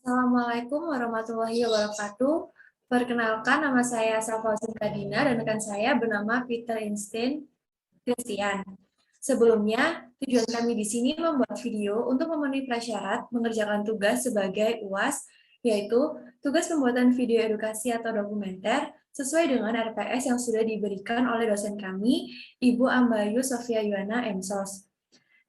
Assalamualaikum warahmatullahi wabarakatuh. Perkenalkan, nama saya Safauzin Kadina dan rekan saya bernama Peter Einstein Christian. Sebelumnya, tujuan kami di sini membuat video untuk memenuhi prasyarat mengerjakan tugas sebagai UAS, yaitu tugas pembuatan video edukasi atau dokumenter sesuai dengan RPS yang sudah diberikan oleh dosen kami, Ibu Ambayu Sofia Yuwana MSOS.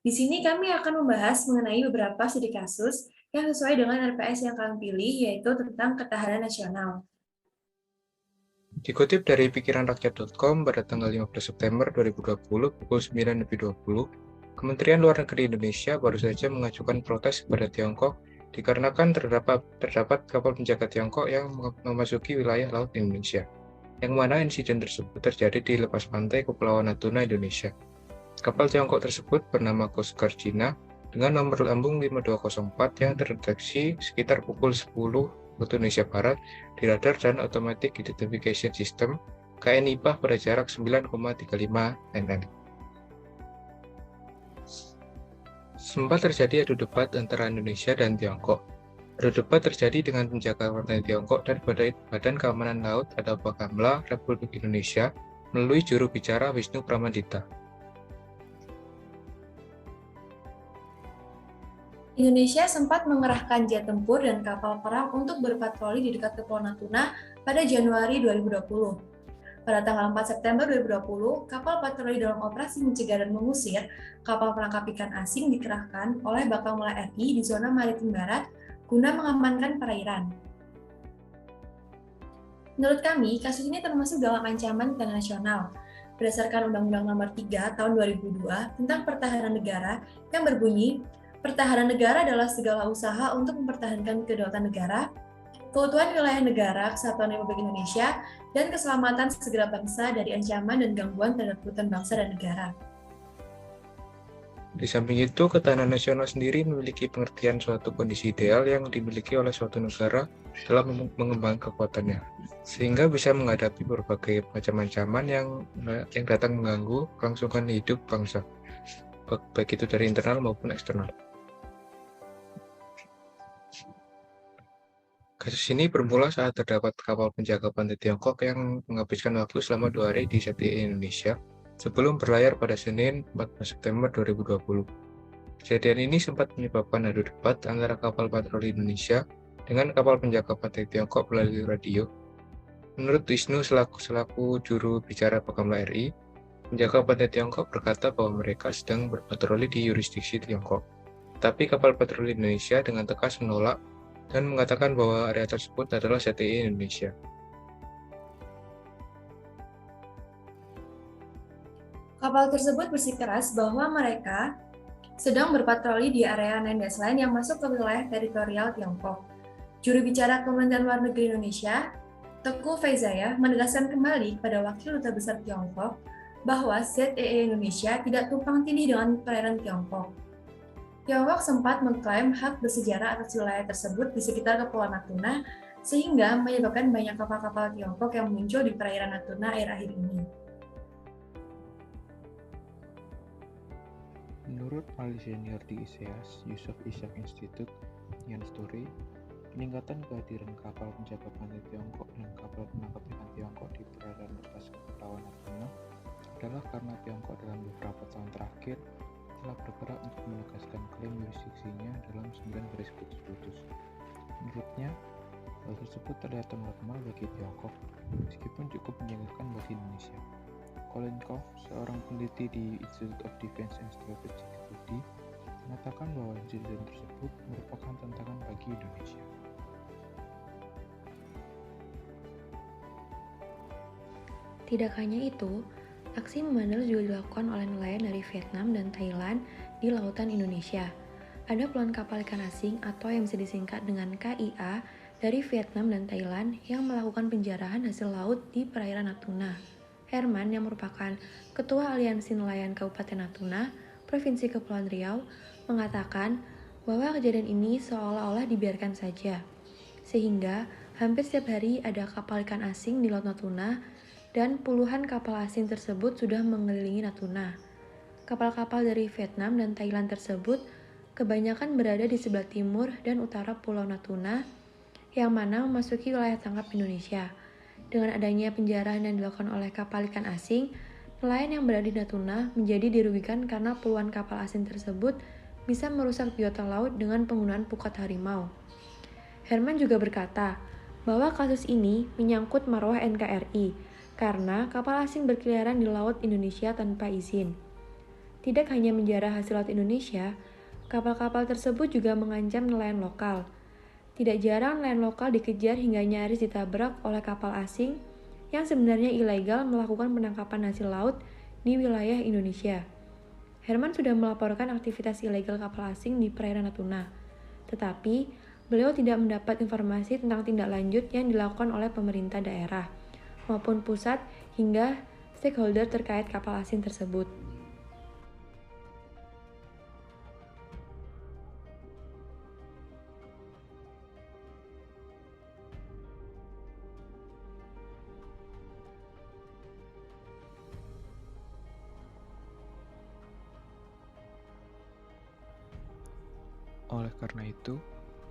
Di sini kami akan membahas mengenai beberapa studi kasus yang sesuai dengan RPS yang kami pilih, yaitu tentang ketahanan nasional. Dikutip dari pikiranrakyat.com pada tanggal 15 September 2020 pukul 9.20, Kementerian Luar Negeri Indonesia baru saja mengajukan protes kepada Tiongkok dikarenakan terdapat kapal penjaga Tiongkok yang memasuki wilayah laut Indonesia, yang mana insiden tersebut terjadi di lepas pantai Kepulauan Natuna, Indonesia. Kapal Tiongkok tersebut bernama Coast Guard China dengan nomor lambung 5204 yang terdeteksi sekitar pukul 10 waktu Indonesia Barat di radar dan Automatic Identification System KNIPA pada jarak 9,35 nm. Sempat terjadi adu debat antara Indonesia dan Tiongkok. Adu debat terjadi dengan penjaga pantai Tiongkok dan Badan Keamanan Laut atau Bakamla Republik Indonesia melalui juru bicara Wisnu Pramandita. Indonesia sempat mengerahkan jet tempur dan kapal perang untuk berpatroli di dekat Kepulauan Natuna pada Januari 2020. Pada tanggal 4 September 2020, kapal patroli dalam operasi mencegah dan mengusir kapal penangkap ikan asing dikerahkan oleh Bakamla RI di zona maritim barat guna mengamankan perairan. Menurut kami, kasus ini termasuk dalam ancaman internasional. Berdasarkan Undang-Undang Nomor 3 Tahun 2002 tentang Pertahanan Negara yang berbunyi, pertahanan negara adalah segala usaha untuk mempertahankan kedaulatan negara, keutuhan wilayah negara, kesatuan Republik Indonesia, dan keselamatan segenap bangsa dari ancaman dan gangguan terhadap keutuhan bangsa dan negara. Di samping itu, ketahanan nasional sendiri memiliki pengertian suatu kondisi ideal yang dimiliki oleh suatu negara dalam mengembangkan kekuatannya, sehingga bisa menghadapi berbagai macam ancaman yang datang mengganggu kelangsungan hidup bangsa, baik itu dari internal maupun eksternal. Kasus ini bermula saat terdapat kapal penjaga pantai Tiongkok yang menghabiskan waktu selama 2 hari di ZTE Indonesia sebelum berlayar pada Senin 14 September 2020. Kejadian ini sempat menyebabkan adu debat antara kapal patroli Indonesia dengan kapal penjaga pantai Tiongkok melalui radio. Menurut Wisnu selaku juru bicara Bakamla RI, penjaga pantai Tiongkok berkata bahwa mereka sedang berpatroli di yurisdiksi Tiongkok. Tapi kapal patroli Indonesia dengan tegas menolak dan mengatakan bahwa area tersebut adalah ZTE Indonesia. Kapal tersebut bersikeras bahwa mereka sedang berpatroli di area landas lain yang masuk ke wilayah teritorial Tiongkok. Juru bicara Kementerian Luar Negeri Indonesia, Teguh Faizayah, menegaskan kembali pada Wakil Duta Besar Tiongkok bahwa ZEE Indonesia tidak tumpang tindih dengan perairan Tiongkok. Tiongkok sempat mengklaim hak bersejarah atas wilayah tersebut di sekitar Kepulauan Natuna, sehingga menyebabkan banyak kapal-kapal Tiongkok yang muncul di perairan Natuna akhir-akhir ini. Menurut ahli senior di ISEAS, Yusof Ishak Institute, Ian Story, peningkatan kehadiran kapal penjaga pantai Tiongkok dan kapal penangkap ikan Tiongkok di perairan lepas Kepulauan Natuna adalah karena Tiongkok dalam beberapa tahun terakhir telah bergerak untuk menegaskan klaim yurisdiksinya dalam 9 garis putus. Menurutnya, hal tersebut terlihat normal bagi Tiongkok, meskipun cukup menyayangkan bagi Indonesia. Colin Koch, seorang peneliti di Institute of Defense and Strategic Study, mengatakan bahwa insiden tersebut merupakan tantangan bagi Indonesia. Tidak hanya itu, aksi membandel juga dilakukan oleh nelayan dari Vietnam dan Thailand di lautan Indonesia. Ada puluhan kapal ikan asing atau yang bisa disingkat dengan KIA dari Vietnam dan Thailand yang melakukan penjarahan hasil laut di perairan Natuna. Herman, yang merupakan Ketua Aliansi Nelayan Kabupaten Natuna, Provinsi Kepulauan Riau, mengatakan bahwa kejadian ini seolah-olah dibiarkan saja, sehingga hampir setiap hari ada kapal ikan asing di Laut Natuna dan puluhan kapal asing tersebut sudah mengelilingi Natuna. Kapal-kapal dari Vietnam dan Thailand tersebut kebanyakan berada di sebelah timur dan utara Pulau Natuna, yang mana memasuki wilayah tangkap Indonesia. Dengan adanya penjarahan yang dilakukan oleh kapal ikan asing, nelayan yang berada di Natuna menjadi dirugikan karena puluhan kapal asing tersebut bisa merusak biota laut dengan penggunaan pukat harimau. Herman juga berkata bahwa kasus ini menyangkut marwah NKRI karena kapal asing berkeliaran di laut Indonesia tanpa izin. Tidak hanya menjarah hasil laut Indonesia, kapal-kapal tersebut juga mengancam nelayan lokal. Tidak jarang nelayan lokal dikejar hingga nyaris ditabrak oleh kapal asing yang sebenarnya ilegal melakukan penangkapan hasil laut di wilayah Indonesia. Herman sudah melaporkan aktivitas ilegal kapal asing di perairan Natuna, tetapi beliau tidak mendapat informasi tentang tindak lanjut yang dilakukan oleh pemerintah daerah maupun pusat hingga stakeholder terkait kapal asing tersebut. Oleh karena itu,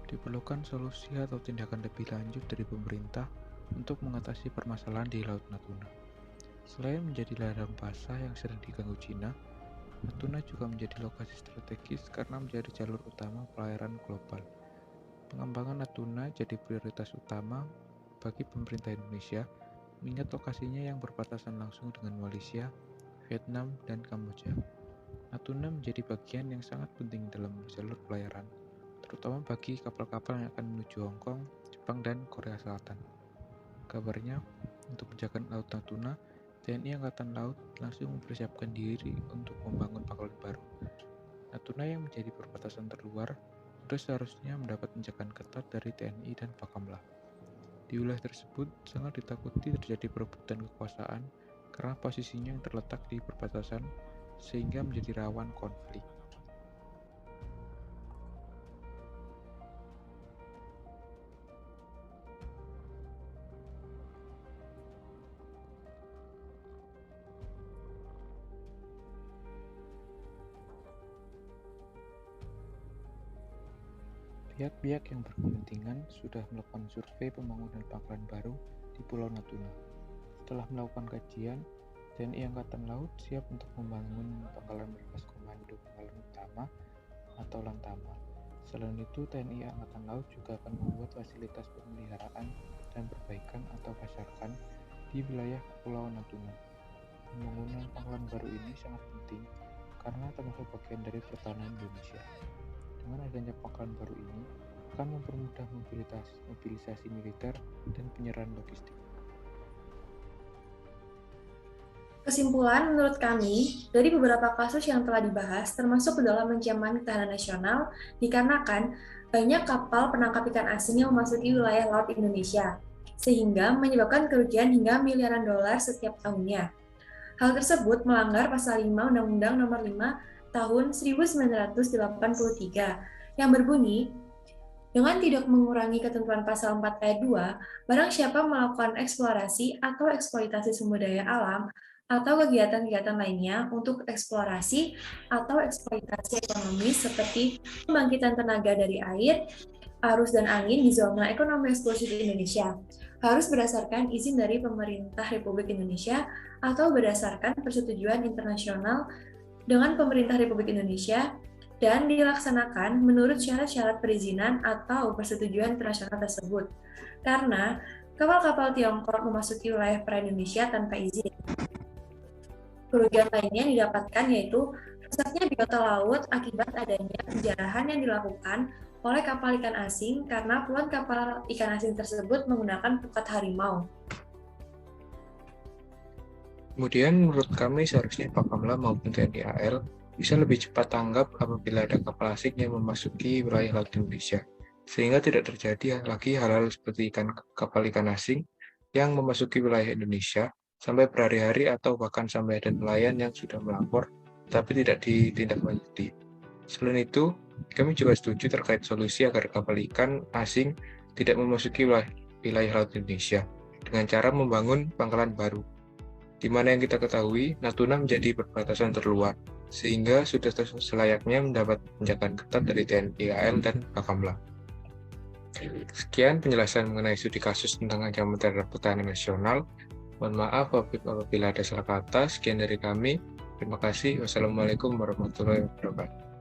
diperlukan solusi atau tindakan lebih lanjut dari pemerintah untuk mengatasi permasalahan di Laut Natuna. Selain menjadi ladang basah yang sering diganggu Cina, Natuna juga menjadi lokasi strategis karena menjadi jalur utama pelayaran global. Pengembangan Natuna jadi prioritas utama bagi pemerintah Indonesia, mengingat lokasinya yang berbatasan langsung dengan Malaysia, Vietnam, dan Kamboja. Natuna menjadi bagian yang sangat penting dalam jalur pelayaran, terutama bagi kapal-kapal yang akan menuju Hong Kong, Jepang, dan Korea Selatan. Kabarnya, untuk menjaga Laut Natuna, TNI Angkatan Laut langsung mempersiapkan diri untuk membangun pangkalan baru. Natuna yang menjadi perbatasan terluar sudah seharusnya mendapat penjagaan ketat dari TNI dan Bakamla. Di wilayah tersebut sangat ditakuti terjadi perebutan kekuasaan karena posisinya yang terletak di perbatasan sehingga menjadi rawan konflik. Pihak-pihak yang berkepentingan sudah melakukan survei pembangunan pangkalan baru di Pulau Natuna. Setelah melakukan kajian, TNI Angkatan Laut siap untuk membangun pangkalan markas komando pangkalan utama atau Lantama. Selain itu, TNI Angkatan Laut juga akan membuat fasilitas pemeliharaan dan perbaikan atau pasarkan di wilayah Pulau Natuna. Pembangunan pangkalan baru ini sangat penting karena termasuk bagian dari pertahanan Indonesia. Dengan adanya pangkalan baru ini akan mempermudah mobilisasi militer dan penyerahan logistik. Kesimpulan menurut kami, dari beberapa kasus yang telah dibahas, termasuk dalam ancaman ketahanan nasional, dikarenakan banyak kapal penangkap ikan asing yang memasuki wilayah laut Indonesia, sehingga menyebabkan kerugian hingga miliaran dolar setiap tahunnya. Hal tersebut melanggar Pasal 5 Undang-Undang Nomor 5 Tahun 1983, yang berbunyi, dengan tidak mengurangi ketentuan Pasal 4 Ayat 2, barang siapa melakukan eksplorasi atau eksploitasi sumber daya alam, atau kegiatan-kegiatan lainnya untuk eksplorasi atau eksploitasi ekonomi seperti pembangkitan tenaga dari air, arus dan angin di zona ekonomi eksklusif Indonesia, harus berdasarkan izin dari pemerintah Republik Indonesia atau berdasarkan persetujuan internasional dengan pemerintah Republik Indonesia dan dilaksanakan menurut syarat-syarat perizinan atau persetujuan internasional tersebut. Karena kapal-kapal Tiongkok memasuki wilayah perairan Indonesia tanpa izin. Kerugian lainnya yang didapatkan yaitu rusaknya biota laut akibat adanya penjarahan yang dilakukan oleh kapal ikan asing karena puluhan kapal ikan asing tersebut menggunakan pukat harimau. Kemudian menurut kami seharusnya Bakamla maupun TNI AL bisa lebih cepat tanggap apabila ada kapal asing yang memasuki wilayah laut Indonesia, sehingga tidak terjadi lagi hal-hal seperti kapal ikan asing yang memasuki wilayah Indonesia sampai berhari-hari atau bahkan sampai ada nelayan yang sudah melapor tapi tidak ditindaklanjuti. Selain itu, kami juga setuju terkait solusi agar kapal ikan asing tidak memasuki wilayah laut Indonesia dengan cara membangun pangkalan baru, di mana yang kita ketahui Natuna menjadi perbatasan terluar, sehingga sudah selayaknya mendapat penjagaan ketat dari TNI AL dan Bakamla. Sekian penjelasan mengenai studi kasus tentang ancaman terhadap pertahanan nasional. Mohon maaf apabila ada salah kata. Sekian dari kami. Terima kasih. Wassalamualaikum warahmatullahi wabarakatuh.